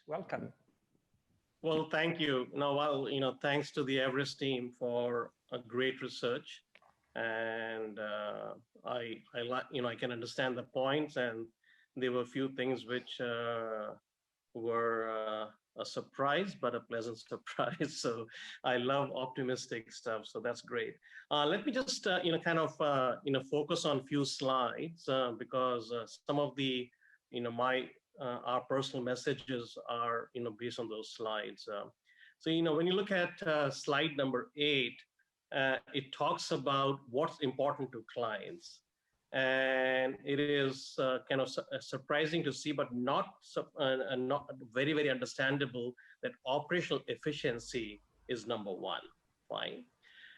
Welcome. Well, thank you. Thanks to the Everest team for a great research, and I can understand the points, and there were a few things which were a surprise, but a pleasant surprise. So I love optimistic stuff. So that's great. Let me just focus on a few slides because some of the my our personal messages are based on those slides. So when you look at slide number 8, it talks about what's important to clients. And it is surprising to see, but not very, very understandable, that operational efficiency is number one. Fine.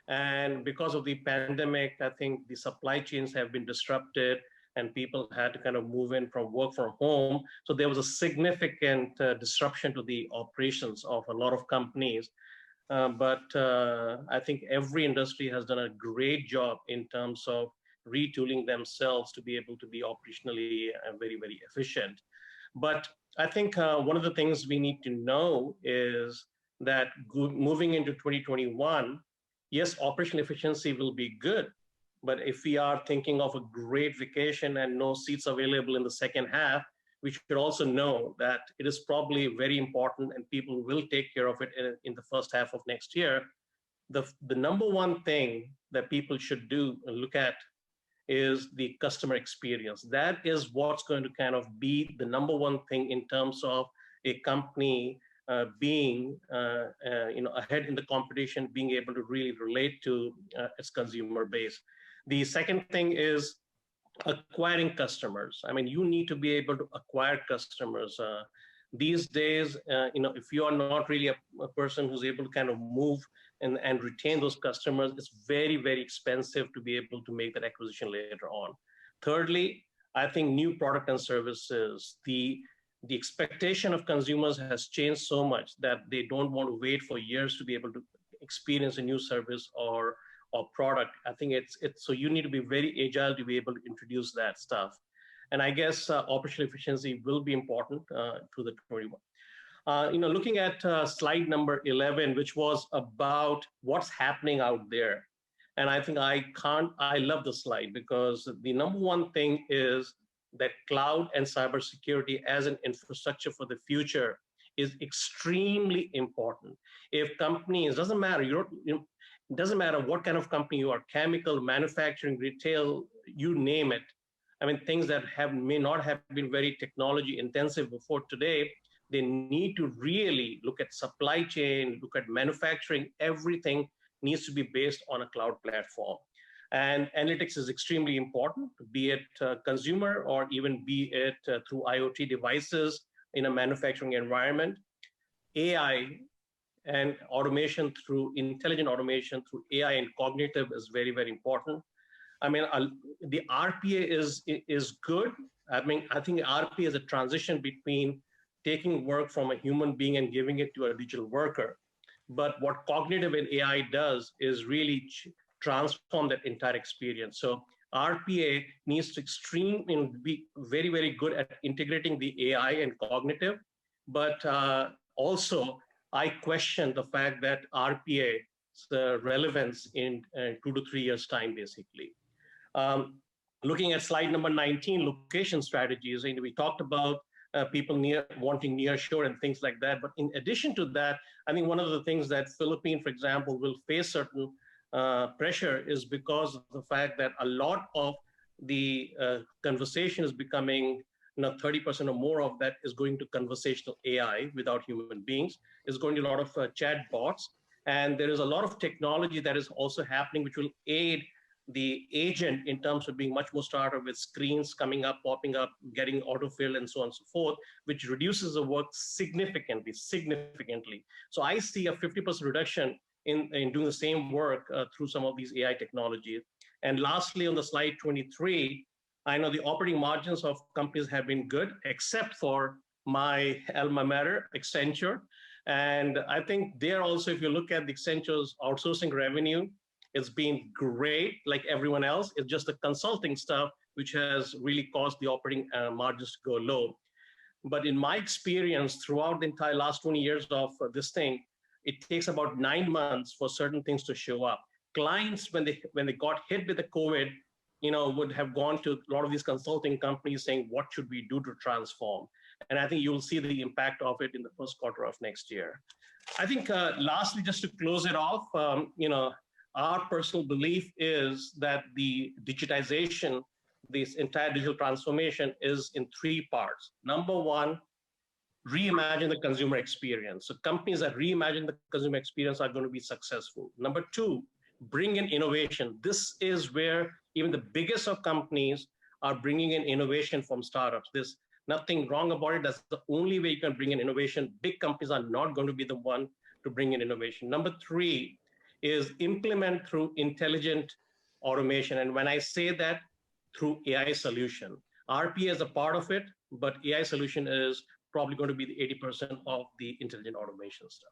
And because of the pandemic, I think the supply chains have been disrupted and people had to kind of move in from work from home. So there was a significant disruption to the operations of a lot of companies. But I think every industry has done a great job in terms of retooling themselves to be able to be operationally very, very efficient. But I think one of the things we need to know is that moving into 2021, yes, operational efficiency will be good. But if we are thinking of a great vacation and no seats available in the second half, we should also know that it is probably very important and people will take care of it in the first half of next year. The number one thing that people should do and look at is the customer experience. That is what's going to kind of be the number one thing in terms of a company being ahead in the competition, being able to really relate to its consumer base. The second thing is acquiring customers. I mean, you need to be able to acquire customers. These days, if you are not really a person who's able to kind of move and retain those customers, it's very, very expensive to be able to make that acquisition later on. Thirdly, I think new product and services, the expectation of consumers has changed so much that they don't want to wait for years to be able to experience a new service or product. I think it's so you need to be very agile to be able to introduce that stuff. And I guess operational efficiency will be important to the 21. Looking at slide number 11, which was about what's happening out there. And I think I love the slide because the number one thing is that cloud and cybersecurity as an infrastructure for the future is extremely important. If companies, doesn't matter, it doesn't matter what kind of company you are, chemical, manufacturing, retail, you name it. I mean, things that may not have been very technology intensive before today, they need to really look at supply chain, look at manufacturing. Everything needs to be based on a cloud platform. And analytics is extremely important, be it consumer or even be it through IoT devices in a manufacturing environment. AI and automation through intelligent automation through AI and cognitive is very, very important. I mean, the RPA is good. I mean, I think RPA is a transition between taking work from a human being and giving it to a digital worker. But what cognitive and AI does is really transform that entire experience. So RPA needs to be very, very good at integrating the AI and cognitive. But also, I question the fact that RPA's relevance in 2 to 3 years' time, basically. Looking at slide number 19, location strategies, and we talked about people wanting nearshore and things like that. But in addition to that, I think one of the things that Philippines, for example, will face certain pressure is because of the fact that a lot of the conversation is becoming 30% or more of that is going to conversational AI without human beings. Is going to a lot of chat bots. And there is a lot of technology that is also happening, which will aid the agent in terms of being much more starter with screens coming up, popping up, getting autofill and so on and so forth, which reduces the work significantly. So I see a 50% reduction in doing the same work through some of these AI technologies. And lastly, on the slide 23, I know the operating margins of companies have been good, except for my alma mater, Accenture. And I think there also, if you look at the Accenture's outsourcing revenue, it's been great like everyone else. It's just the consulting stuff which has really caused the operating margins to go low. But in my experience, throughout the entire last 20 years of this thing, it takes about 9 months for certain things to show up. Clients, when they got hit with the COVID, would have gone to a lot of these consulting companies saying, what should we do to transform? And I think you'll see the impact of it in the first quarter of next year. I think lastly, just to close it off, our personal belief is that the digitization, this entire digital transformation is in three parts. Number one, reimagine the consumer experience. So companies that reimagine the consumer experience are going to be successful. Number two, bring in innovation. This is where even the biggest of companies are bringing in innovation from startups. There's nothing wrong about it. That's the only way you can bring in innovation. Big companies are not going to be the one to bring in innovation. Number three is implement through intelligent automation. And when I say that, through AI solution. RPA is a part of it, but AI solution is probably going to be the 80% of the intelligent automation stuff.